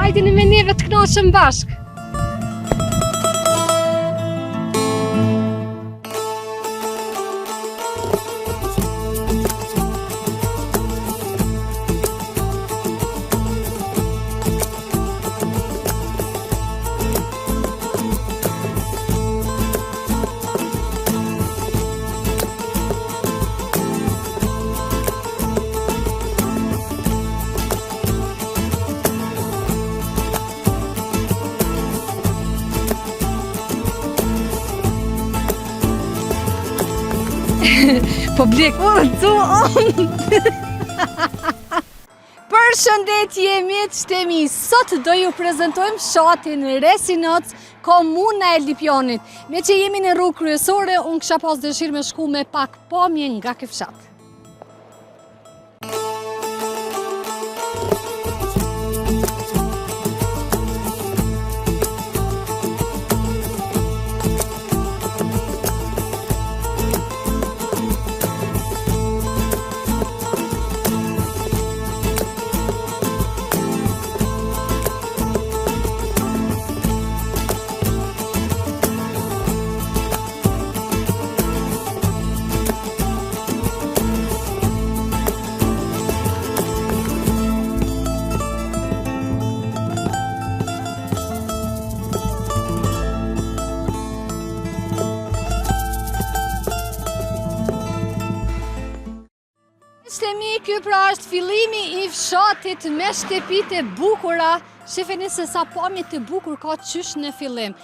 Hajdini me neve të knoqëm bashk. Po blek, Përshëndetje miqtemi, sot do ju prezantojmë fshatin Resinoc, komuna e Lipjanit. Me që jemi në rrugë kryesore, unë kisha pas dëshirë me shku me pak pamje nga ky fshat. Ky pra është fillimi i fshatit me shtëpitë e bukura. Shifeni se sa pamje të bukur ka qysh në fillim.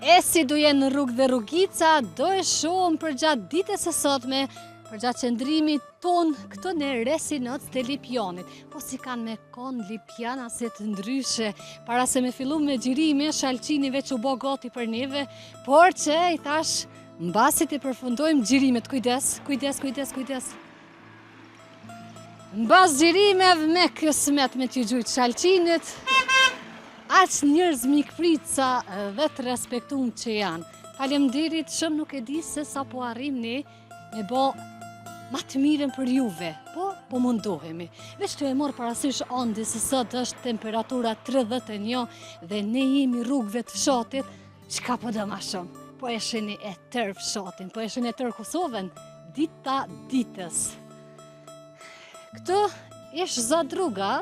E si do jenë në rrugë dhe rrugica, do e shohim përgjatë ditës së sotme, përgjatë qëndrimit ton këto në Resinoc të Lipjanit. Po si kanë me kon Lipjana se të ndryshe, para se me fillu me xhirime, shalqini veç u bo gati për neve, por që i tash mbasi të përfundojmë xhirimet. Kujdes. Mbas xhirimeve me kësmet me t'ju gjujt shalqinit, aq njerëz mikprica dhe të respektum që janë. Faleminderit shumë, nuk e di se sa po arrim ne me bo ma të mirën për juve, po mundohemi. Veç të e morë parasysh andi se sot është temperatura 31 dhe ne jemi rrugëve të fshatit, çka po do ma shumë? Po e sheni e tërë fshatin, po e sheni e tërë Kosovën, dita ditës. Këtu ish zadruga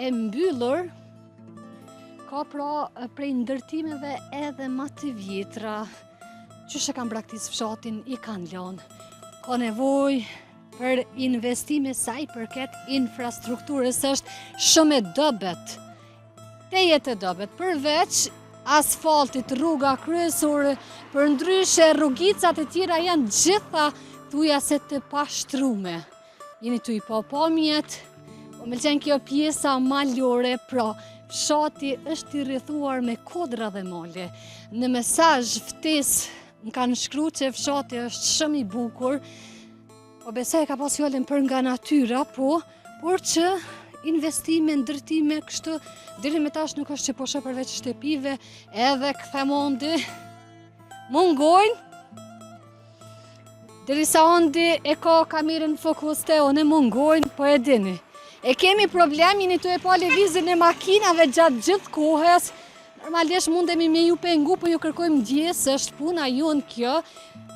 e mbyllur, ka pra prej ndërtimeve edhe ma të vjetra, qysh e kanë braktis fshatin, i kanë lanë. Ka nevoj për investime sa i përket infrastrukturës, është shumë e dobet. Tejet e dobet, përveç asfaltit, rruga kryesore, për ndryshe rrugicat e tjera janë gjitha thuja se të pashtrume. Jeni tu i pamjet, po më pëlqen kjo pjesa malore, pra fshati është i rrethuar me kodra dhe male. Në mesazh ftesë më kanë shkruar që fshati është shumë i bukur, po besoj ka pas fjalën për nga natyra, por që investime, ndërtime, kështu deri me tash nuk është që po shoh përveç shtëpive, edhe kthemondi mungojnë. Derisa ondi e ka kamerën fokus te one mungojnë, po e dini. E kemi problem, jeni tu e pa lëvizjen e makinave gjatë gjithë kohës. Normalisht mundemi me ju pengu, po ju kërkojmë ndjes, është puna jonë kjo.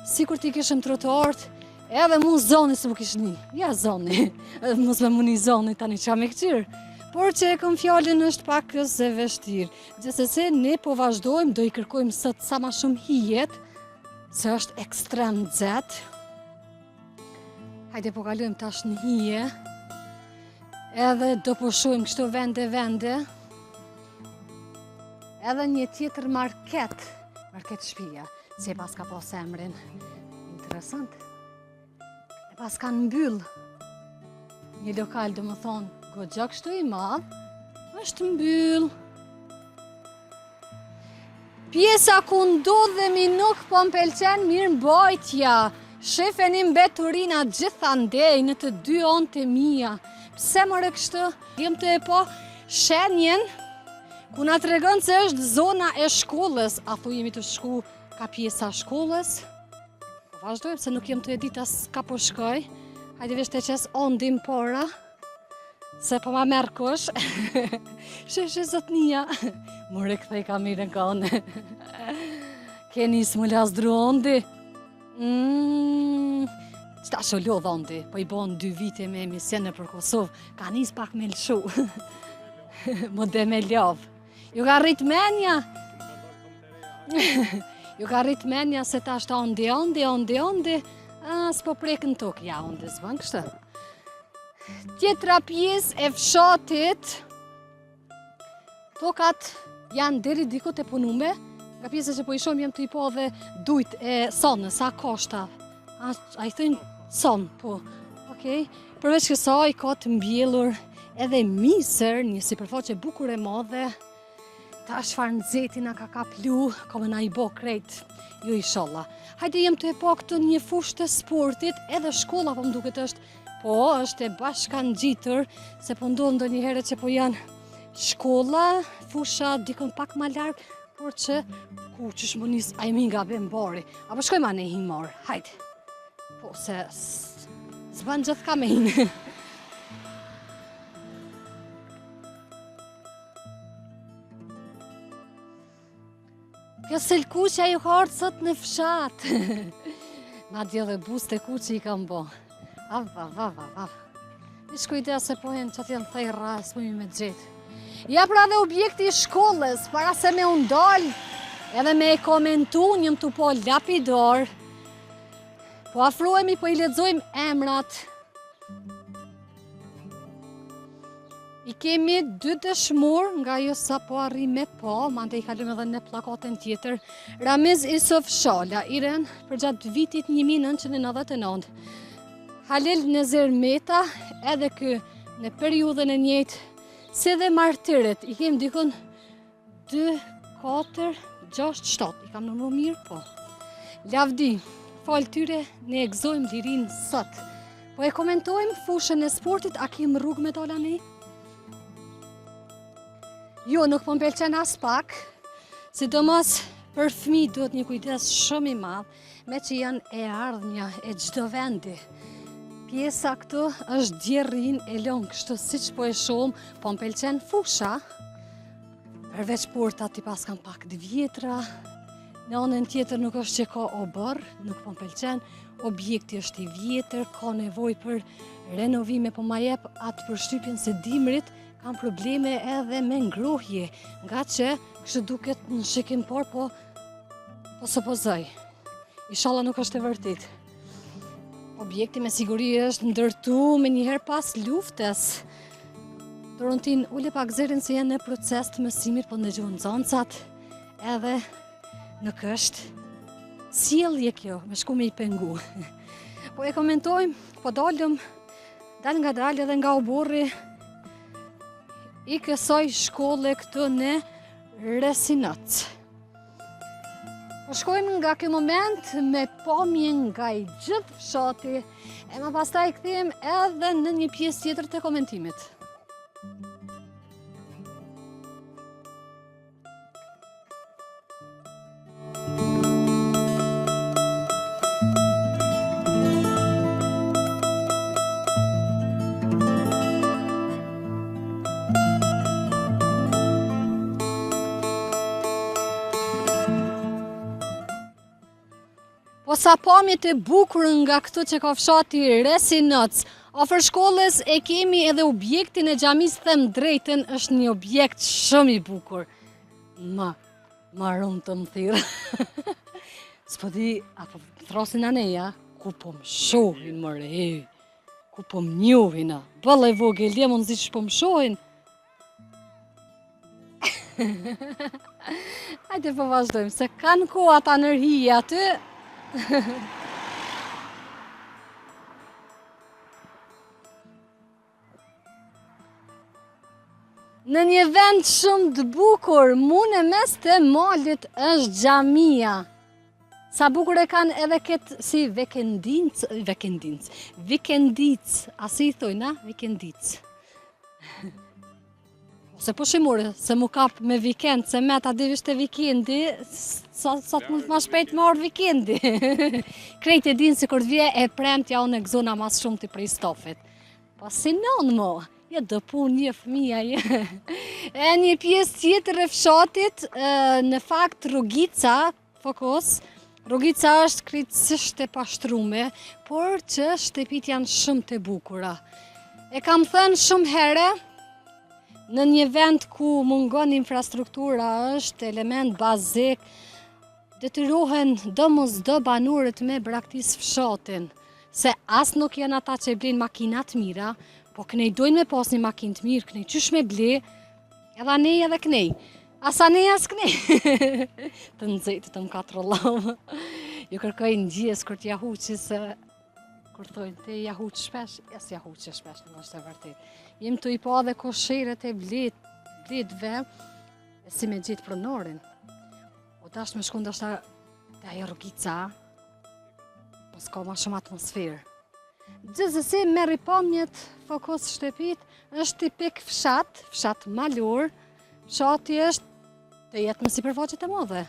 Sikur t'i kishëm trotuart, edhe mu zoni se mu kishni. Ja zoni, mos me muni zoni tani qa me këqyrë. Por që e këm fjallin është pak e vështirë. Gjithsesi ne po vazhdojmë, do i kërkojmë sot sa ma shumë hijet, se është ekstrem nxehtë. Hajde po kalojmë tash në hije, edhe do po shohim kështu vende, edhe një tjetër market shtëpia, se pas ka pas emrin. Interesant. E pas kanë mbyll. Një lokal, do më thonë, goxha kështu i madh, është mbyll. Pjesa ku ndodhemi nuk po më pëlqen mirëmbajtja. Shefeni mbeturina gjithandej në të dy anët e mia. Pse more kështu? Jem të e po shenjen ku na tregon se është zona e shkollës. A thu jemi të shku ka pjesa shkollës? Po vazhdojmë se nuk jem të e ditas ka po shkoj. Hajde vesh të qes ondim para. se po ma merë kush. Sheshe zotnia. More këthej kamerën kone. Keni s'mu las drondi. Qëta sholo dhondi, po I bon 2 vite me emisione për Kosovë, ka nis pak me lëshu. Më dhe me ljavë. Ju ka rrit menja. Ju ka rrit menja se ta shta ondi. S'po prekën tokë, ja ondi s'bën kështë. Tjetra pjesë e fshatit, tokat janë deri diku të punume, nga pjesë që po I shumë jem të I po dhe dujt e sonë, sa koshta. A I thënë sonë, po. Okej. Përveç kësaj ka të mbjellur edhe misër, një sipërfaqe bukur e madhe. Ta shfarë nxehti na ka kaplu, ka më na I bo krejt. Jo inshallah. Hajde jem të e po këtu një fushë të sportit, edhe shkolla po më duket është e bashka ngjitur, se po ndodh ndonjëherë që po janë shkolla, fusha dikon pak ma larg, por që ku qësh më nis ajmi nga bembari. Apo shkojma ne himar, hajde. Po se s'ban gjithë kamen. Kjo selkuqja ju ka ardhur sot në fshat. Madje dhe buste kuqi I kam bo. Av. Mish kujtja se po jenë që t'janë thejra, s'pojmi me gjithë. Ja pra dhe objekti I shkollës, para se me undal, edhe me komentu njëm të po lapidor, po afrohemi, po I lexojmë emrat. I kemi 2 dëshmur nga jo sa po arri me po, mande I kalëm edhe në plakatën tjetër. Ramiz Isuf Shala, Iren, përgjatë vitit 1999. Halil Nezir Meta, edhe kë në periudhën e njëjtë, se dhe martiret, I kem dikon 2, 4, 6, 7, I kam nëmru mirë, po. Lavdi, falë tyre, ne e gëzojmë lirin sot. Po e komentojmë fushën e sportit, a kem rrugë me dola ne? Jo, nuk po m'pëlqen as pak, sidomos për fëmijë duhet një kujdes shumë I madh, me që janë e ardhmja e çdo vendi. Pjesa këtu është djerrin e long, kështu siç po e shohim, po m'pëlqen fusha. Përveç portat I pas kam pak të vjetra. Në anën tjetër nuk është që ka obor, nuk po m'pëlqen. Objekti është I vjetër, ka nevojë për renovime, po ma jep atë përshtypjen se dimrit kam probleme edhe me ngrohje, nga që kështu duket në shikim por, po supozoj. Inshallah nuk është e vërtet. Objekti me siguri është ndërtu me njëherë pas luftës. Dorontin, ule pak zërin se janë në proces të mësimit, po ndëgjojnë nxënësat, edhe nuk është sjellje kjo, me shku me I pengu. Po e komentojmë, po dal nga dalë edhe nga oborri I kësaj shkolle këtu në Resinac. Po shkojmë nga ky moment me pamje nga I gjithë fshati, e më pastaj kthehemi edhe në një pjesë tjetër të komentimit. Po sa pamjet e bukur nga këtu që ka fshati Resinac, afër shkollës e kemi edhe objektin e xhamisë, them drejtën, është një objekt shumë I bukur. Ma rumë të më thirë. S'po di, apo thrasin aneja, ku po më shohin mëre, ku po më njohin, bëllë e vogël, dhe mund zi që po më shohin. Hajde po vazhdojmë, se kanë ku ata nërhija aty. Në një vend shumë të bukur, mu në mes të malit është xhamia. Sa bukur e kanë edhe këtë si vikendic, a si I thojna, vikendic. Se po shimore, se mu kap me vikend, se me ta divisht e vikendi, sa të mund të ma shpejt me orë vikendi. Krejt e din se kur vje e premtja unë e gëzona mas shumë të prej stofit. Po si non mo, Ja do pun një fëmija je. E një pjesë tjetër e fshatit, në fakt Rrugica, Fokos, Rrugica është krejtësisht e pashtrume, por që shtëpit janë shumë të bukura. E kam thënë shumë herë, në një vend ku mungon infrastruktura është element bazik, detyrohen domosdo banorët me braktis fshatin, se as nuk janë ata që blejnë makinat mira, po kënej dojnë me pas një makinë të mirë, kënej qysh me ble, edhe nej edhe kënej. Asa nej as kënej. Të nëzejtë të më katrollavë. Ju kërkojnë gjes kur t'ja huqi se kur thojnë te ja huq shpesh, jas ja huqe shpesh, në është e vërtet. Jem të i pa dhe kosherët e bletve, si me gjitë pronorin. O dash me shkun dashta te ajo Rrugica, po s'ka ma shumë atmosferë. Gjithsesi me ripamjet Fokos shtëpit, është tipik fshat malur, fshati është të jetë në sipërfaqet e madhe.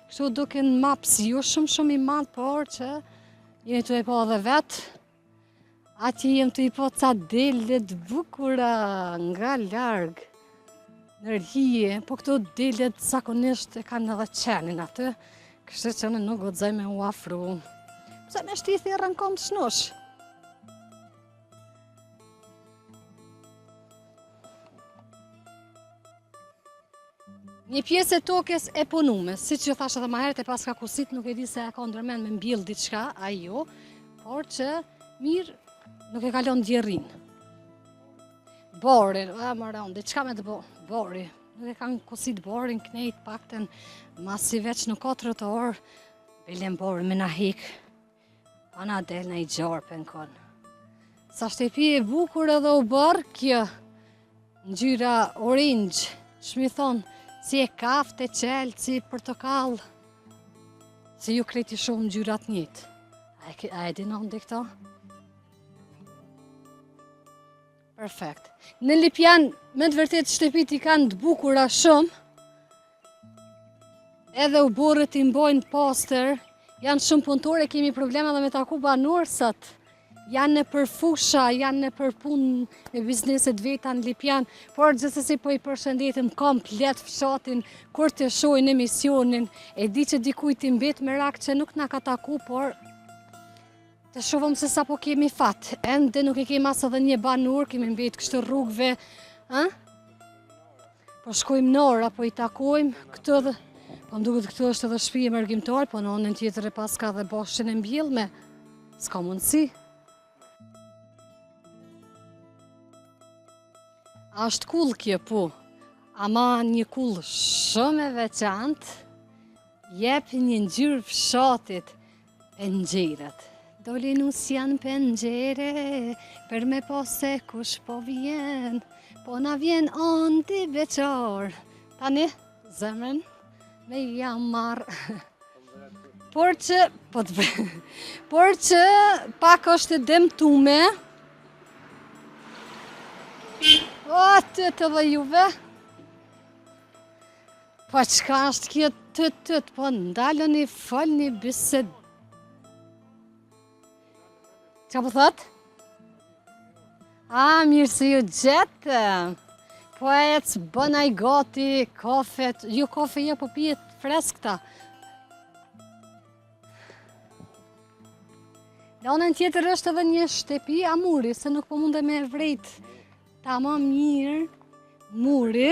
Kështu duken maps jo shumë i madh, por që jeni të e pa dhe vetë, ati jem të i po ca delet bukura nga larg, nërhije, po këto delet zakonisht e kanë edhe qenin aty, kështu që në nuk godzoj me u afru. Pse me shtithi e rënkom të shnosh. Një pjesë e tokës e punume, si që thash edhe ma herët e pas ka kusit, nuk e di se e ka ndërmen me mbill diçka, ajo, por që mirë nuk e kalon djerin. Borin, më rëndë, diçka me të bori. Nuk e kanë kusit borin, knejt pakten, masi veç në 4 orë, bilen borin me na hik, pa na del në i gjarpe në konë. Sa shtëpi e bukur edhe u bërë, kjo ngjyra orange, shmi thonë, si e kaftë, e qelë, si portokall, si ju kreti shumë ngjyrat njëtë. A e dinon dhe këto? Perfekt. Në Lipjan, me të vërtet shtëpit i kanë të bukura shumë, edhe u burët i mbojnë poster, janë shumë punëtore, kemi probleme dhe me taku banor sot. Janë në përfusha, janë në përpunë me bizneset veta në Lipjan, por gjithsesi po i përshëndetim komplet fshatin kur të shohin emisionin, e di që dikujt i mbet me rak që nuk na ka taku, por të shohëm se sa po kemi fat. Ende nuk e kemi as edhe një banor, kemi mbet kështu rrugëve, po shkojmë në orë, po i takojmë këtë dhe, po më duket këtu është edhe shtëpi e mërgjimtar, po në anën tjetër e pas ka dhe bashkën e mbjellme, s'ka mundësi. Ashtë kull kjo po, ama një kull shumë e veçantë, jep një ngjyrë fshatit pëngjerët. Doli nus janë pëngjere, për me po se kush po vjen, po na vjen andi veçar. Tani, zemrën me jam marrë. Por që pak është dëmtume, o, të dhe juve. Po qka është kjo të, po ndalën i fol një bised. Qa po thot? A, mirë se ju gjetë. Po e që bënaj gati kafet, ju kafe jo po pijet freskta. Në anën tjetër është edhe një shtëpi a muri, se nuk po munde me vrejt. Tamam mirë, muri,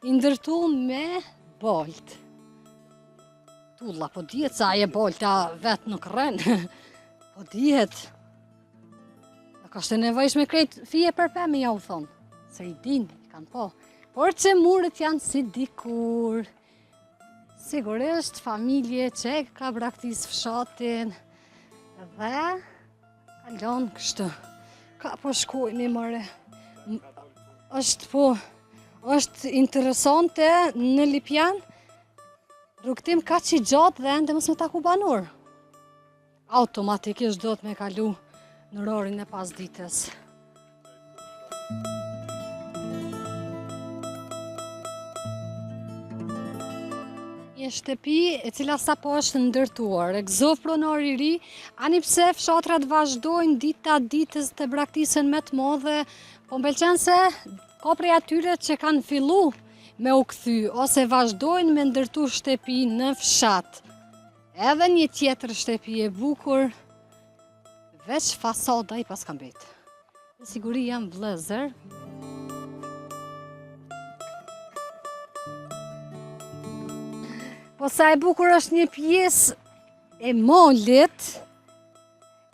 i ndërtu me bolt. Tulla, po dihet sa aje bolta vetë nuk rënë. Po dihet. Nuk është e nevojshme krejt fije për pemi, ja u thonë. Se i din, i kanë po. Por që muret janë si dikur. Sigurisht, familje që ka braktis fshatin. Dhe, kalon kështë. Ka po shkojmi, more. është interesante në Lipjan, rrugtim ka që i gjatë dhe ende mos me taku banor. Automatikisht do të me kalu në orarin e pasdites. Një shtëpi e cila sapo është ndërtuar, egzof pronor I ri, ani pse fshatrat vazhdojnë dita ditës të braktisën me të modhe, po m'pëlqen se ka prej atyre që kanë fillu me u kthy, ose vazhdojnë me ndërtu shtëpi në fshat. Edhe një tjetër shtëpi e bukur, veç fasada I pas ka mbet. Me siguri jam vëllezër. Po sa e bukur është një pjesë e molit,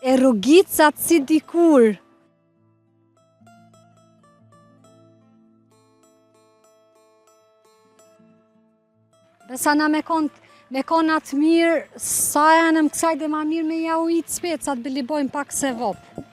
e rrugicat si dikur. Besa na me konat mirë, sa janë më kësaj dhe ma mirë me ja ujtë specat, bëllibojnë pak se vopë.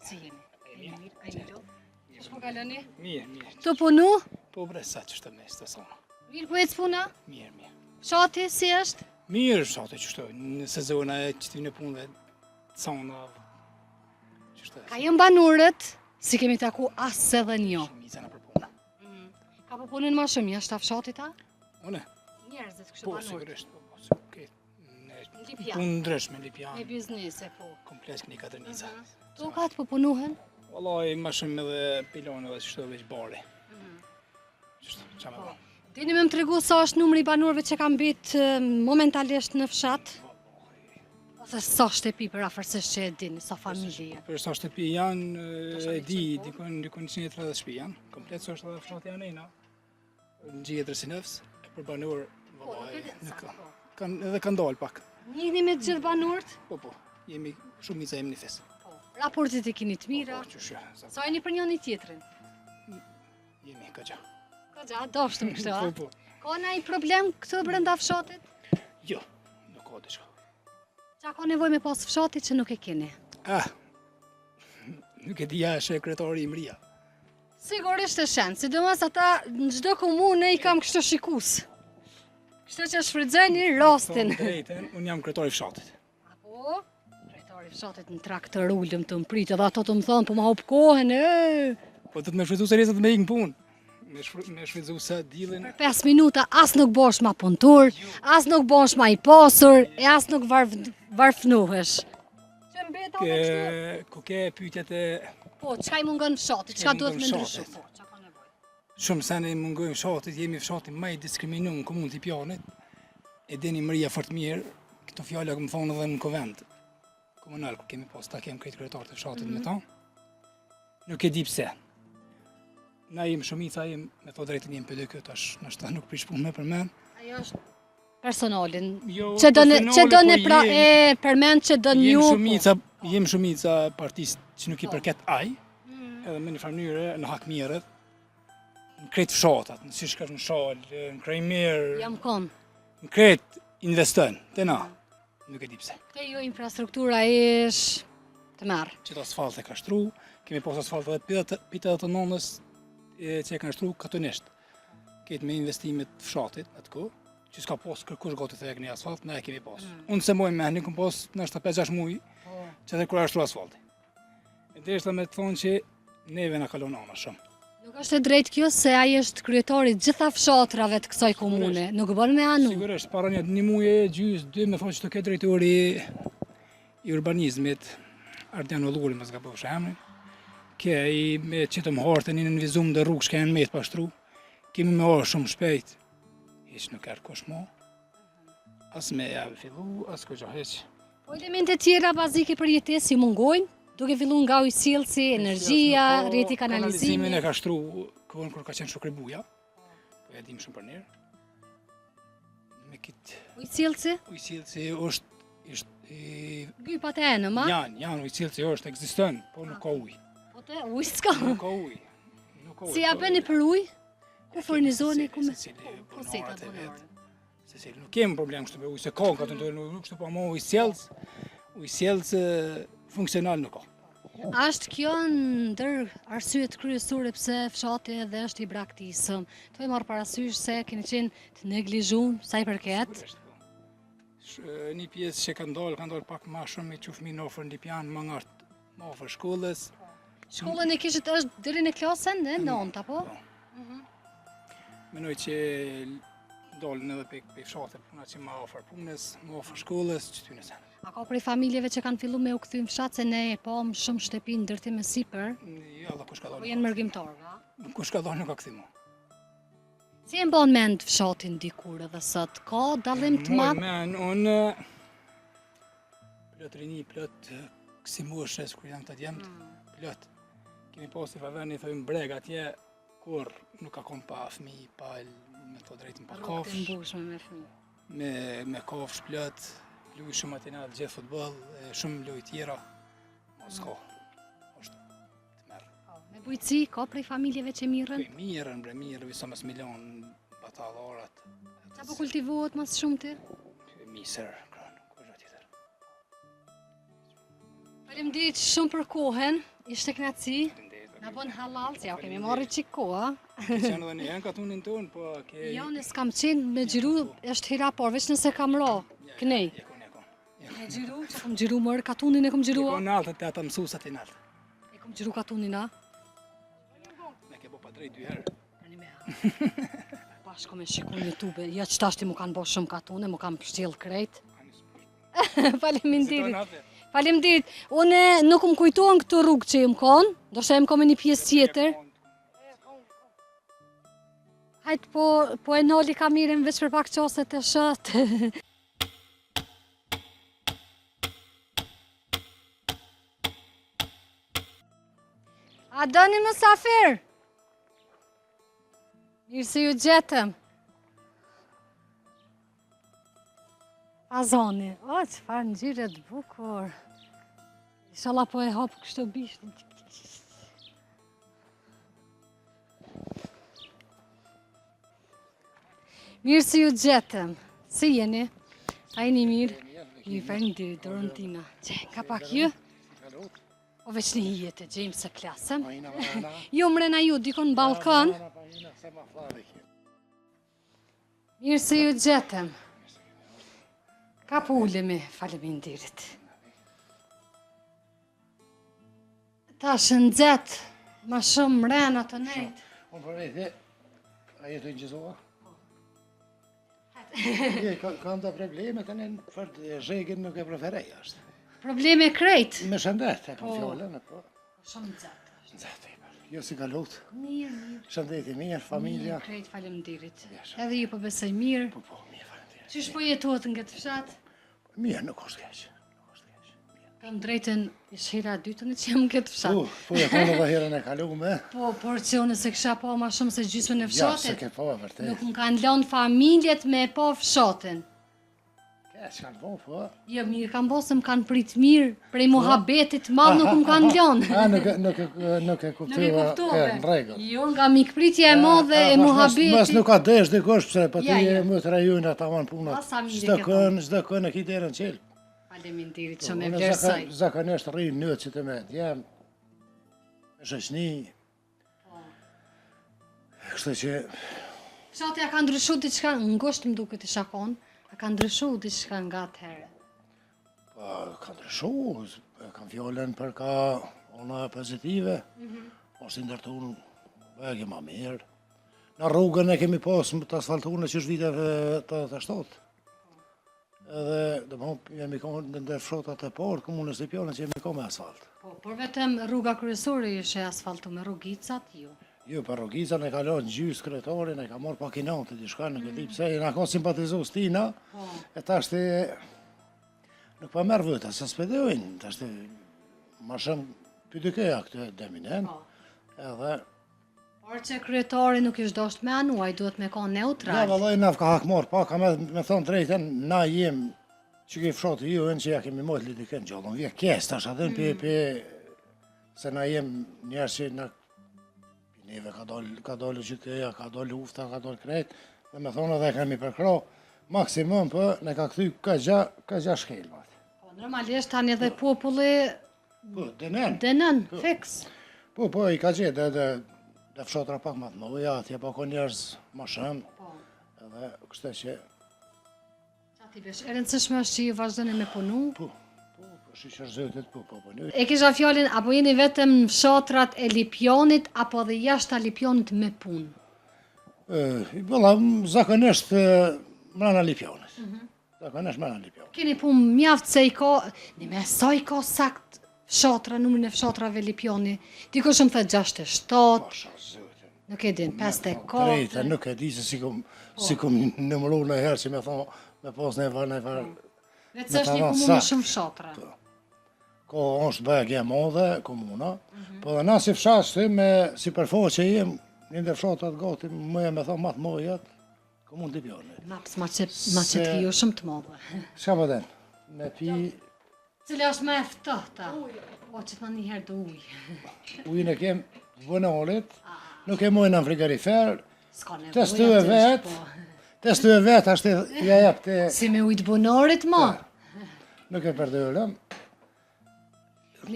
Si jeni? Shpo kaloni? Mirë. Të punu? Po bre sa që shtë mes të sonë. Mirë po ecë puna? Mirë. Shati si është? Mirë shate që shtë, në sezona e që t'vine punëve të sona. Ka jënë banurët, si kemi taku asë edhe njo. Shumica në për punë. Ka po punën ma shumë, jashtë ta fshatit ta? Une? Njerëzit kështë Po, banurët. sigurisht. Lipjan. Punë ndryshme, lipjan. Me biznese, po. Komplex këni katërnica. Tokat po punuhen? Wallaj, ma shumë edhe pilonë dhe që shtë veç bari. Qa me bo? Dini me më tregu sa është numri I banorëve që kanë bitë momentalisht në fshat? Ose sa shtëpi për afërsisht që e dini, sa familje? Për sa shtëpi janë, e di, dikon 130 shtëpi janë. Komplet së është edhe fshat janë ejna. Në gjithë si nëfës, e për banor, edhe kanë dalë pak. Njihni me të gjithë banorët? Po, jemi shumica jemi një fesë. Raportet e kini të mira? Sa e një për njën I tjetërin? Jemi, ka gja. Ka gja, dashtëm kështë, a? Po. Ka na I problem këtë brenda fshatit? Jo, nuk ka diçka. Qa ka nevoj me pas fshatit që nuk e keni? Nuk e dija është e kretari I mria. Sigurisht e shenë, sidomos ata në çdo komunë I kam kështë shikus. Kështë që shfrytëzojnë rastin. Drejten, unë jam kretari I fshatit. Apo? Kretari I fshatit në trakt të rullëm të më pritë, edhe ato të më thonë, po ma hop kohën, Po të të me shfrytëzu se rezat me ikë në punë. Me shfrytëzu se dilin. Për 5 minuta as nuk bosh ma puntur, as nuk bosh ma I pasur, e as nuk varfnuhesh. Që mbeta me kështu? Ku ke pyetjet e... Po, qka I mungon fshatit, qka duhet me ndryshu? Po, qa ka nevoj? Shumë sene mungojnë fshatit, jemi fshatit më I diskriminu në komunë të Pjanit. E dini Maria fort mirë, këto fjalla këmë thonë edhe në konvent. Komunal, kur kemi pas, ta kemë krejtë kretarë të fshatit me ta. Nuk e di pse. Na jem shumica jem, me thot drejtën jem për dhe këtë, nështë ta nuk prish punë me përmen. Ajo është personalin. Jo, Që do personale, ne pra e përmend që do një Jem shumica partisë që nuk I përket aj, edhe me një farmënyre në hakmirët, në kretë fshatat, në si shkash në shalë, në krejmirë, Jam kon. në kretë investën, të na, nuk e di pse. Këte jo infrastruktura ish të merë. Qëtë asfalt e ka shtru, kemi pas asfalt edhe pita të nonës që e ka shtru katonisht. Ketë me investimet fshatit atë kohë, që s'ka pas kërkush gati të një asfalt, ne e kemi pas. Unë se mojnë me, një këm pas nështë 5-6 mujë, që edhe kur ashtru asfalti. E dhe ishte me të thonë që neve në kalon ana shumë. Nuk është e drejtë kjo se ai është kryetari gjitha fshatrave të kësaj komune, nuk bën me anu. Sigurisht, para një muaj e gjys, 2 me thonë që të ke drejtori I urbanizmit, Ardian Ulluri, më s'ka bëvë shemrin, ke I me qitëm hartën, I në vizum dhe rrugë shka janë me të pashtru, kemi me orë shumë shpejt, hiq nuk erë kush mo, as me javë fillu, as ko gjo heq. Po elemente tjera bazike për jetesë si mungojnë, Duke filluar nga ujësillsi, energjia, rrjeti Kanalizimin kanalizimi. e ka shtru kohën kur ka qenë Shukri Buja. Po ja dim shumë për mirë. Me kitë Ujësillsi, ujësillsi është gypat e enëm, a? janë ujësillsi është, ekziston, po nuk ka ujë. Po te ujë s'ka. Nuk ka ujë. Nuk ka ujë. Si ja bëni për ujë? Ku furnizoni, ku me... Secili Po si ta banorët e banorë. vet. Secili nuk kemi problem kështu me ujë, se ka këtu nuk kështu po më ujësjellës funksional nuk ka. A është kjo ndër arsyet kryesore pse fshati edhe është i braktisëm? Të e marrë parasysh se keni qenë të neglizhuar sa i përket. Sigurisht, po. Një pjesë që ka ndalë pak më shumë me që fëmijë në ofër ndipjan më ngart më ofër shkollës. Shkollën e kishit është deri në klasën e 9, apo? Menoj që ndalën edhe pe fshatet puna që më ofër punës, më ofër shkollës, që ty nëse. A ka prej familjeve që kanë fillu me u kthy në fshat se ne e pam shumë shtëpi ndërtim me sipër, Jo, kush ka po dhënë. jenë mërgjimtar, a? Kush ka dhënë nuk ka kthimu. Si e mban mend fshatin dikur edhe sot? Ka dallim të madh? Unë plot rini, plot kësi moshes kur janë të djemët, plot. Kemi pasi faveni thojmë breg atje, kur nuk ka kon pa fëmijë, pa me të drejtën pa Rrugë të kafsh, mbushme me fëmijë. me kafsh plot, luj shumë atina të gjithë futboll, shumë luj tjera, mos ka. Është të merë. Me bujqësi, ka prej familjeve që mirën? Mirë, visa mas milion batallarat. Qa po kultivohet mas shumë ti? Misër, kërën, kërë tjetër. Faleminderit shumë për kohën, ishte kënaqësi. Na bën halal, se ja kemi marrë çik koha. Ke qenë edhe një ka tunin tonë, po ke... Jo, ne s'kam qenë me xhiru, është hera por, veç nëse kam ra, kënej. Jekon. Me xhiru, që kam xhiru mërë, katunin e kam xhirua. Jekon në altë të ata mësusat e në altë. E kam xhiru katunin, a? Me ke bo pa drejt 2 herë. Tani me ha. Bashko me shikun në YouTube, ja që tashti mu kanë bo shumë katune, mu kanë pështjel krejt. Faleminderit. Faleminderit. Unë nuk më kujtohen këtë rrugë që më konë, do shta më me një pjesë tjetër. Hajtë po e noli kamirën veç për pak qaset e shëtë. A doni mësafir? Mirë se ju gjetëm. Azoni, o, çfarë ngjyre të bukur. Inshallah po e hap kështu bishtin. Mirë se ju gjetëm. Si jeni? A jeni mirë? Ju faleminderit dorën tina. Që, ka pak ju? O veç një hijet e gjejmë se klasëm. Jo mrena ju, dikon në balkon. Mirë se ju gjetëm. Ka po ulemi, faleminderit. Ta shëndzet, ma shumë mrena të nejtë. Unë përvejtë, a jetu në gjëzoa? Kam të probleme të në për zhegin nuk e preferej është. Probleme krejt. Me shëndet, e kam fjollën, po. Shumë nxehtë. Nxehtë, jo si ka lutë. Mirë. Shëndeti mirë, familja. Mirë, krejt faleminderit. Edhe ju po besoj mirë. Po, mirë, falenderit. Qysh po jetohet nga këtë fshat? Mirë, nuk është keqë. Kam drejtën, ishte hera e dytën që jam në këtë fshat. Po e tonë dhe herën e kalume. Po, por që unë se kisha pa ma shumë se gjysmën e Ja, se fshatit. ke po, vërtet. Nuk më kanë lënë familjet me e pa fshatin. Keq kanë po. Jo, mirë kanë bo se më kanë prit mirë, prej muhabetit madh nuk më kanë lënë. A, nuk e Nuk e kuptiva, kuptove. në regull. Jo, nga mikpritja e madhe e muhabetit. Mas nuk ka desh dikush, pëse për ti Ja, ja. e më të rajujnë ata manë punat. Sa mirë ke Çdo kënë e ki derën qelë. Faleminderit që me Unë vlerësoj. zakonisht rrinë nëtë që të me djemë, me shëshni. Kështë që, Fshati a ka ndryshu diçka, ngosht më duket i shakon, a ka ndryshu diçka nga atëherë. ka ndryshu, kam fjollën për ka ona pozitive, ose ndërtun bëgje ma mirë. Në rrugën e kemi pasë të asfaltuar që është viteve të shtotë. Edhe, dhe më jemi konë në ndër fshotat e parë, komunës të pjonën që jemi konë me asfalt. Po, por vetëm rruga kryesore ishe asfaltu me rrugicat, jo. Jo, për rrugica ne ka lënë gjysë kretarin, e ka marrë pakinante, diçka në këtë pse, e na ka simpatizu stina, e ta është nuk pa merë vëta, se s'pedojnë, ta është ma shumë pydykeja këtë deminen, edhe Por që kryetari nuk ishtë dosht me anuaj, duhet me konë ja neutral. valloj naf ka hakmar pa, ka me thonë drejten, na jem që ke fshatë ju, që ja kemi mojt lidikën gjallon, vje kes tash atën se na jem njerës që na neve ka dalë gjykeja, ka dalë lufta, ka dalë krejt, dhe me thonë edhe kemi përkra, maksimum për ne ka këthy ka gja shkelmat. Po, normalisht tani edhe populli Po, dënën, fiks. Po, i ka gjithë dhe fshatra pak ma të mëdha, atje pa ka njerëz ma shumë, Po. edhe kështë që Qati besh, e rëndësishme është që ju vazhdoni me punu. po, shiqër zëtit, po. E kisha fjallin, apo jeni vetëm në fshatrat e Lipjanit, apo dhe jashtë Lipjanit me punë? Bëlla, zakonisht mrena Lipjanit. Zakonisht mrena Lipjanit. Keni punë mjaftë se i ka, një me sa i ka sakt fshatra, numrin e fshatrave Lipjani. Dikush më thë 67, Pasha zëtit. nuk e din, 54. Drejta, nuk e di se si kum nëmru në herë që me thonë, me pas në farë. Vetë se është një komunë shumë fshatra. Ko është bëgje madhe, komuna, po dhe na si fshashtë me si përfaqe jem, një ndër fshatrat gati, më e me thonë matë mojët, komunë Lipjanit. Naps ma që të ju shumë të madhe. Shka po den? Me pi Cile është me eftëta? O që thë njëherë do ujë. ujën e kem vënolit, nuk e mojnë në frigorifer, S'ka nevojë. testu e vetë, ashtë ja jep të Si me ujtë bunorit, ma. nuk e përdojlëm,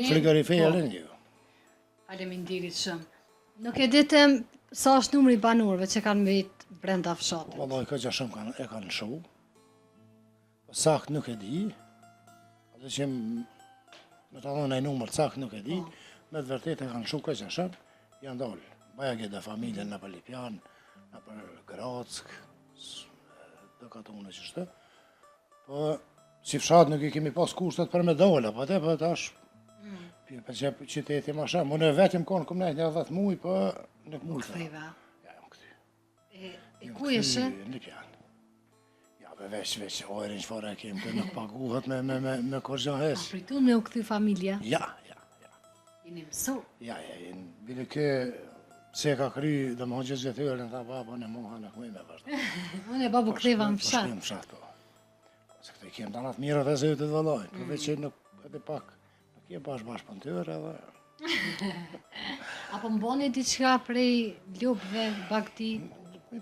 frigoriferin ju. Faleminderit shumë. Nuk e ditëm sa është numri i banorëve që kanë mbet brenda fshatit. Vallaj, ka gja shumë e kanë shu, sakt nuk e di, atë që me të thonë e numër sakt nuk e di, me të vërtet e kanë shu ka gja shumë, janë dalë, baja gjithë familjen në për Lipjan, në për Grack, dhe ka të unë që shtë, po si fshat nuk i kemi pas kushtet për me dole, po te për tash, për që qyteti ma shumë, unë e vetëm konë këm nejtë një 10 muj, po nuk muj të. Kthejve. Ja, jam këty. E ku ishe? Në Lipjan. Ja, be veç ojrin që fara e kemë, të nuk paguhet me korgja A hes. pritun me u kthy familja? Ja. Jeni mësu. Ja, bile kë se ka kry dhe më hoqës vjetërën, tha baba në moha në kuj me vazhdo. Unë e babu ktheva në Po fshat. shkojmë fshat, po. Se këtë i kemë të natë mirët e zëjtë të vëllojnë, përveç që nuk edhe pak, nuk je bashkë për tyre edhe... Apo mboni diçka prej lopëve, bagti?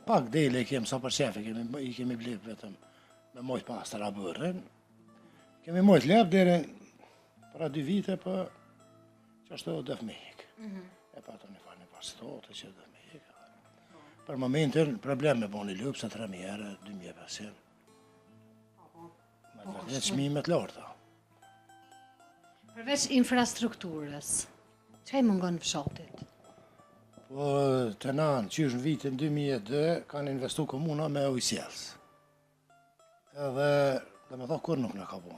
Pak dele i kemë sa për qef, i kemi blip vetëm me mojt pas të rabërën. Kemi mojt lep dhere para 2 vite, për që është të dëf me hik. E pa të një farë një pasitote që dëf me hik. Për momentin, problem me bo një lupë, se 3.000 herë, 2.500. Me të vërtet shmimet larta. Përveç infrastrukturës, që i mungon fshatit? Po të nanë, qysh në vitin 2002, kanë investu komuna me ujësjelës. Edhe, dhe me thonë, kur nuk në ka po.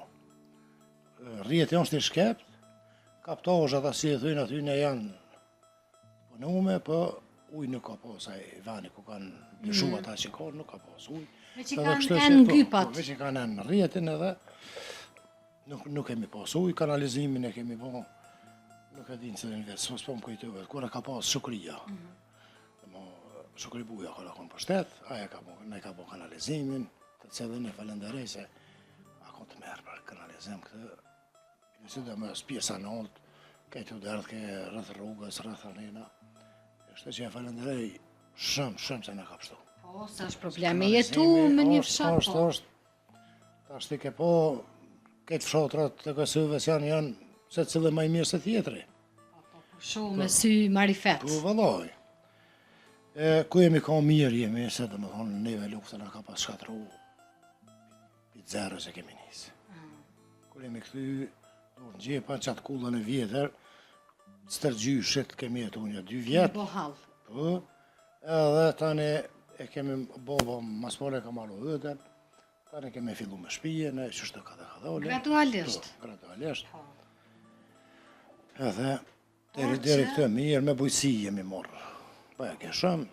Rrjeti është i shkept, kaptazhat asi e thujnë aty në janë punume, po ujë nuk ka po, sa i vani ku kanë lëshu ata që ka, nuk ka pas ujë. Me që Edhe kanë kështu enë që, po, gypat. Veç që kanë enë rrjetin edhe, nuk kemi pas ujë, kanalizimin e kemi po, nuk e dinë se dhe një vetë, s'po më kujtove, kur e ka pas Shukria. Shukri Buja ka lakon për shtet, aja ne ka po kanalizimin, të cilën e falenderej se akon të merë për kanalizim këtë, nësi dhe më spjesa në oltë, kajtu derdhë ke rrëth rrugës, rrëth anina, është që e falenderej shumë se në ka pështu. Po, sa është problemi jetu me një fshat, po. Ta është i ke po, këtë fshatrat të kësëve se janë se cilë më i mirë se tjetëri. Shumë me sy marifet. Po, vëlloj. Ku jemi ka mirë jemi, se dhe më thonë, neve luftën a ka pas shkatru, pitë zero se kemi njësë. Kur jemi këty, dorë në gjepa, qatë kullën e vjetër, stërgjyshet kemi jetu një 2 vjetë. Bo halë. Po, edhe tani e kemi bobo mas pole ka marru hëtën, tani kemi fillu me shpije, në qështë ka dhe ka dhole. Gradualisht. Po, gradualisht. Edhe, deri këtë mirë, me bujësi jemi morë. Baja ke shumë.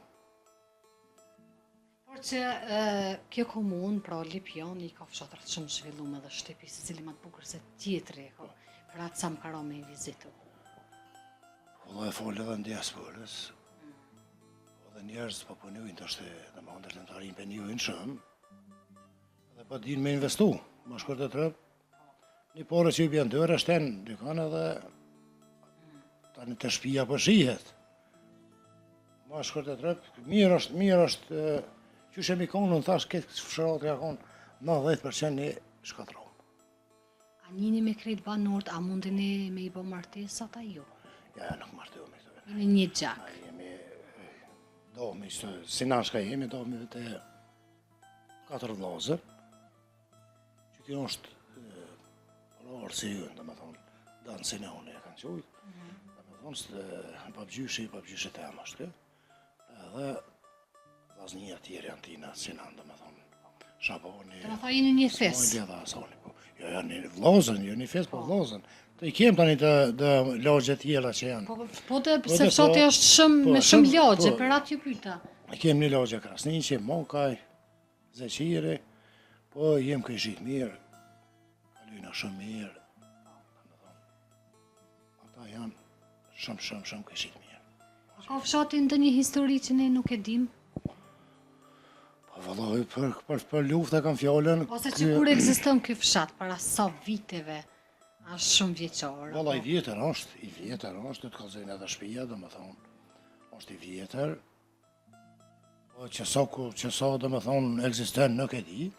Por që kjo komunë, pra Lipjani, ka fshatrat shumë zhvillume dhe shtepi, se cili ma të bukur se tjetri. Për atë sa më ka me i vizitu. Valla e folë edhe në diasporës. Dhe njerëz po punojnë të është dhe më ndërtimtarin për njëjnë shumë. Dhe po din me investu, më shkurt e trep. Një porë që i bjen dërë, shten dykan edhe tani të shtëpia po shihet. Më shkurt e trep, mirë është, që shemi konë, në thash këtë fshëratri akon 90% një shkatron. A njini me krejt banorët, a mundini me i bo martesat a jo? Ja, nuk martohemi këtu. Jeni një gjak. Jemi, dohemi, si nashka jemi, dohemi të 4 vllazër, që kjo është parë si ju, dhe me thonë, dansin e unë e kanë qujtë, dhe me thonë, së papgjyshi tema është kjo, edhe vllaznia tjerë janë tina, sinan, dhe me thonë, Shaboni. Dhe me tha jeni një fes. Dhe asoni, po. Jo, janë një vllazën, jo një fes, po vllazën. Të i kem tani të lagje tjera që janë. Po të pse fshati është shumë me shumë lagje, për atë ju pyeta. Kem një lagje Krasniqi, Mokaj, Zeqiri, po jem këshit mirë, kalyna shumë mirë. Ata janë shumë këshit mirë. Ka fshati ndonjë histori që ne nuk e dim? Po vallai për lufta kam fjalën. Ose që kur ekziston ky fshat para sa viteve? Është shumë vjeqar. Valla i vjetër është, të kalzojnë edhe shtëpia, domethënë, është i vjetër. Po që sa domethënë ekziston nuk e di.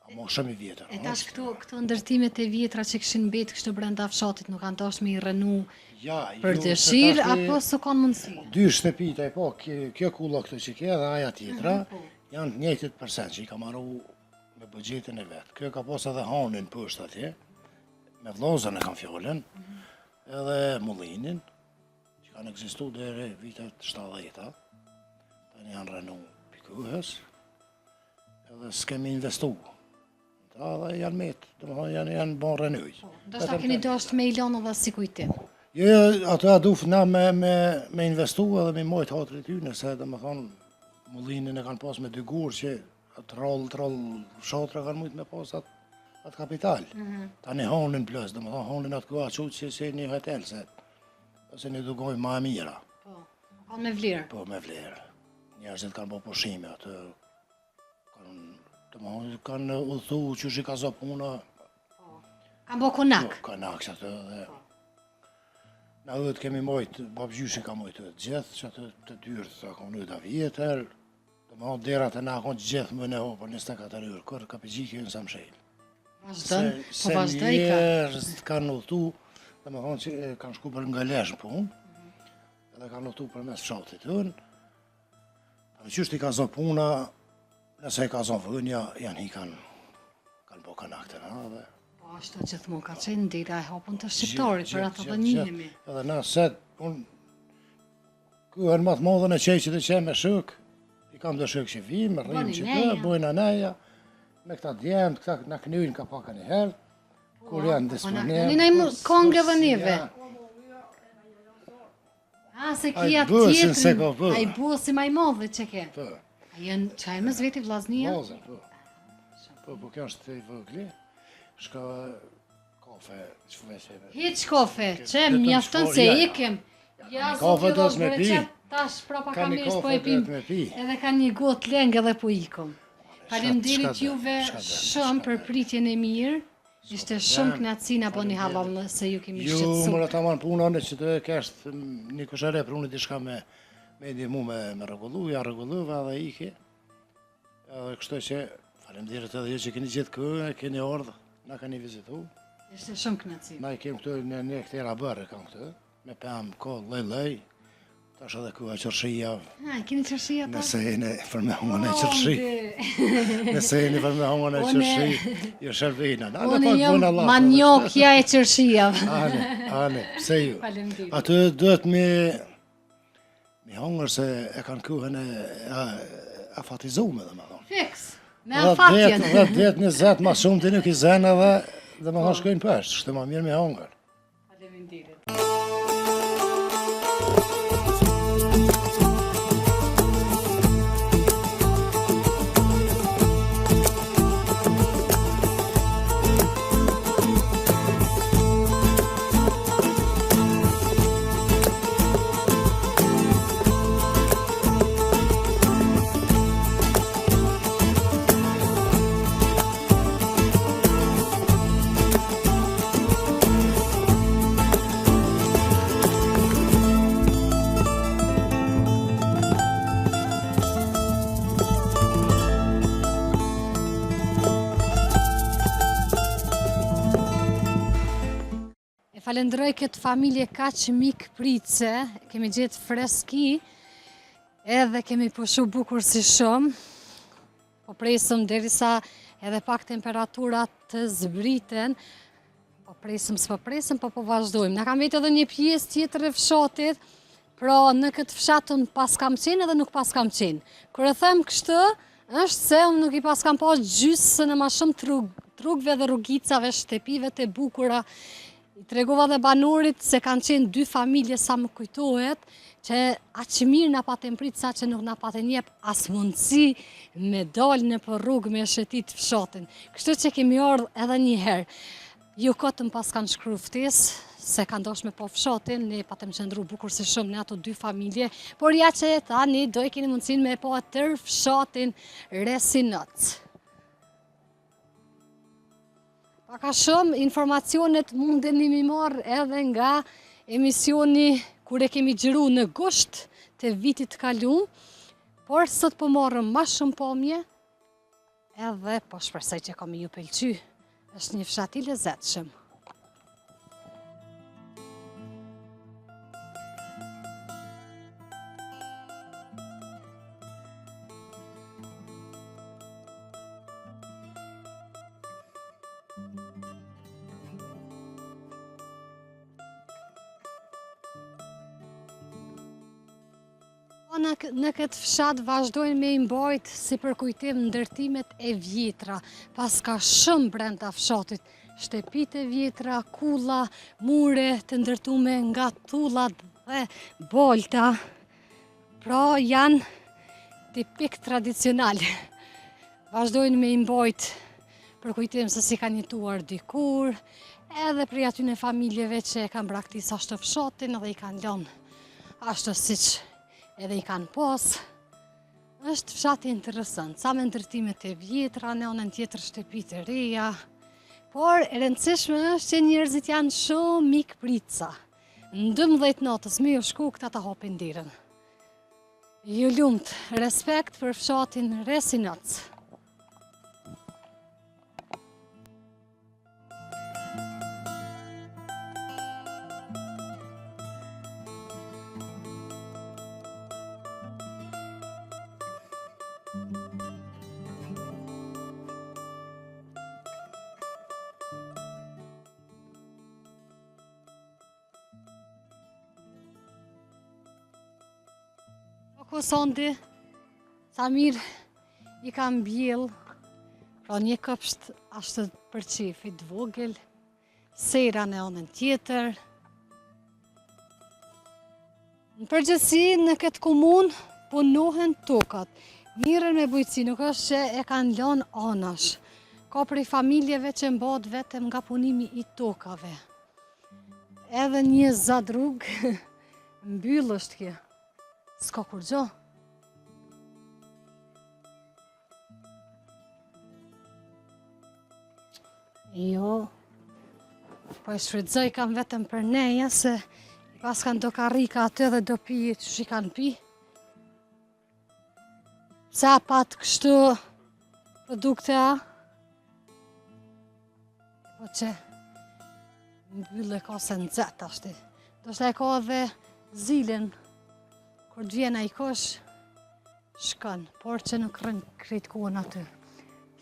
Ama shumë i vjetër. E tash këto ndërtimet e vjetra që kishin mbetë kështu brenda fshatit nuk kanë dashur me i rënu për dëshirë apo s'u kanë mundësi? 2 shtëpita, po, kjo kulla këtu që ke dhe aja tjetra janë të njëjtit % që i ka marru me buxhetin e vet. Kjo ka pas edhe hanin poshtë atje. Me vllazën e kam fjalën, edhe mullinin, që kanë ekzistu deri vitet 70-ta, tani janë rënu pikuhës, edhe s'kemi investu. Dhe janë metë, domethënë janë bon rënuj. Do shta keni dashur me i lënë edhe si kujtim. Jo, ato ja duf na me investu edhe me mojt hatrit ty, nëse domethënë mullinin e kanë pas me 2 gurë që troll shatra kanë mujt me pas atë kapital. Tani honin plus, domethënë honin atë koha çut që një hotel se ne dugojmë më e mira. Po, kanë me vlerë. Po, me vlerë. Njerëzit kanë bërë pushime atë. Kanë udhëtu që shi ka zë puna. Kanë bërë konak. Konak që atë dhe. Na dhëtë kemi mojtë, babgjyshi ka mojtë të gjithë, që atë të dyrë të konë ujta vjetër. Derat e na konë gjithë më në hopër 24 orë, kërë ka pëgjikë në samshejlë. Vazhdojnë, po vazhdoj ka. Se njerëz kanë udhëtu, dhe më thonë që kanë shku për nga lesh në punë, edhe kanë udhëtu për mes fshatit tënë. Qështë i ka zë puna, nëse i ka zë vënja, janë i kanë bo kanakte në dhe. Po ashtu gjithmonë ka qenë ndira e hapun të shqiptarit, për ato të njihemi. Edhe na set, kuhen matë modhën e qeqit e qe me shuk, i kam dhe shuk që vim, rrim që të, bojnë aneja, me këta djemë, këta në knujnë ka paka një herë, kur janë disponim. Në i kongë dhe neve. A, se kia tjetërin, a i busi ma i modhë që ke. A jenë qaj mëz veti vlaznia? Po kjo është të i vëgli, shka kafe, që fëveqeve. Hiq kafe, që mjaftën se ikim. Ja, kafe do të me pi. Tash prapa ka mesh po e pim, edhe ka një gotë lengë edhe po ikom. Faleminderit juve shumë për pritjen e mirë. Ishte shumë knatësi na bëni halal nëse ju kemi shqetësuar. Ju mëra tamam punën që të kesh një kushare për unë diçka me ndihmu me rregullu, ja rregulluva dhe iki. Edhe kështu që faleminderit edhe ju që keni gjithë këtu, keni ardhur, na keni vizitu. Ishte shumë knatësi. Na i kem këtu në këtera bërë kam këtu, me pëm koll lloj. Tash edhe ku e qërshia. Ha, keni qërshia ta? Nëse jeni për me hongën e qërshi. Nëse jeni për me hongën e qërshi, ju shërbina. Unë jam manjokja e qërshia. Ale, pse ju? Faleminderit. Aty duhet mi hongër se e kanë kuhen e afatizume dhe me thonë. Fiks, me afatjen. 10-20 ma shumë të nuk i zenë dhe me thonë shkojnë pështë, shte ma mirë me hongër. Faleminderit. falenderoj këtë familje kaq mikpritëse, kemi gjetë freski, edhe kemi pushu bukur si shumë. Po presëm derisa edhe pak temperaturat të zbriten, po presëm s'po presëm, po vazhdojmë. Na kam vetë edhe një pjesë tjetër e fshatit, pra në këtë fshatën pas kam qenë edhe nuk pas kam qenë. Kur e them kështu, është se unë nuk i pas kam pas gjysën e ma shumë trugve dhe rrugicave, shtepive të bukura. I tregova dhe banurit se kanë qenë 2 familje sa më kujtohet, që aq mirë na paten prit sa që nuk na paten jep as mundësi me dalë në për rrugë me shetit fshatin. Kështu që kemi ardhur edhe një herë. Ju kotëm pas kanë shkru ftesë, se kanë dosh me po fshatin, ne patem qëndru bukur si shumë në ato 2 familje, por ja që tani do e keni mundësin me po tërë fshatin Resinec. Paka shumë informacionet mundeni mi marrë edhe nga emisioni kur e kemi gjiru në gusht të vitit kaluar, por sot po marrëm ma shumë pamje, edhe po shpresoj që kam ju pëlqy. Është një fshat i lezetshëm. Në këtë fshat vazhdojnë me imbajt si për kujtim ndërtimet e vjetra, pas ka shumë brenda fshatit, shtepit e vjetra, kulla, mure të ndërtume nga tullat dhe bolta, pra janë tipik tradicional. Vazhdojnë me imbajt për kujtim se si kanë jetuar dikur, edhe për atyne familjeve që kanë braktis ashtë fshatin edhe i kanë lënë ashtë siç edhe i kanë pas. Është fshat interesant, sa me ndërtimet e vjetra, në anën tjetër shtëpit e reja, por e rëndësishme është që njerëzit janë shumë mikpritësa. Në 12 natës me ju shku këta ta hapin dirën. Ju lumt, respekt për fshatin Resinec. Kosondi, sa mirë i kam bjell, pra një këpsht ashtë për qefit vogël, sera në anën tjetër. Në përgjithësi në këtë komunë punohen tokat. Mirën me bujqësi, nuk është që e kanë lënë anash. Ka prej familjeve që mbahet vetëm nga punimi i tokave. Edhe një zadrug mbyll është kjo. S'ka kur gjo. Jo, po e shfrytëzoj kam vetëm për neja, se pas kanë do karrika aty dhe do pi që shi kanë pi. Sa pat kështu produkte a? Po që mbyllë ka se nëzet ashti. Do shta e ka dhe zilin. Kur të vjen ai kosh, shkon, por që nuk rënë krejt kohën aty.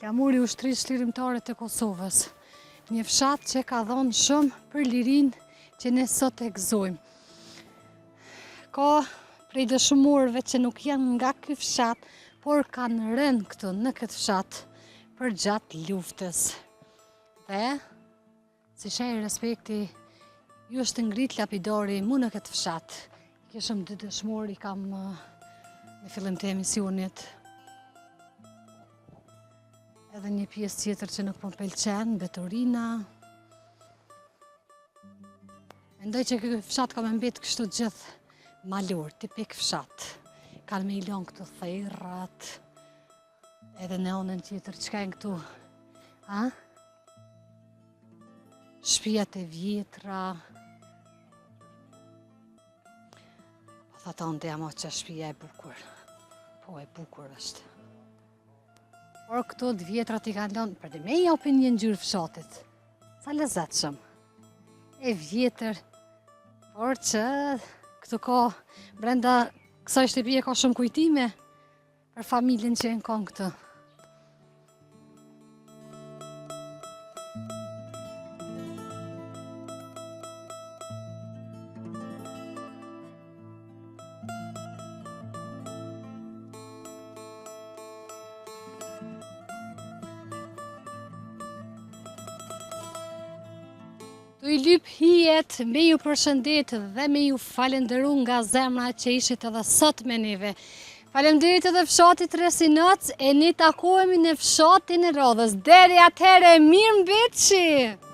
Flamuri ushtrisë lirimtare të Kosovës. Një fshat që ka dhënë shumë për lirinë që ne sot e gëzojmë. Ka prej dëshmorëve që nuk janë nga ky fshat, por kanë rënë këtu në këtë fshat për gjatë luftës. Dhe, si shej respekti, ju është ngrit lapidari mu në këtë fshat. Kishëm 2 dëshmor, i kam në fillim të emisionit. Edhe një pjesë tjetër që nuk po m'pëlqen, Betorina. Mendoj që këtë fshat ka me mbet kështu gjithë malur, tipik fshat. Kanë me i lon këtu thejrat, edhe në anën tjetër, çka janë këtu? Shtëpiat e vjetra. Tha ta unë ama që shtëpia e bukur. Po e bukur është. Por këto të vjetrat i kanë lënë, për dhe me i opinion gjyrë fshatit. Sa lezetshëm. e vjetër, por që këtu ka brenda kësaj shtëpie ka shumë kujtime për familjen që e në kanë këtu. Tu i lyp hijet, me ju përshëndet dhe me ju falenderu nga zemra që ishit edhe sot me neve. Falemderit edhe fshatit Resinac, e ne takohemi në fshatin e radhës. Deri atëhere, mirë mbeqi!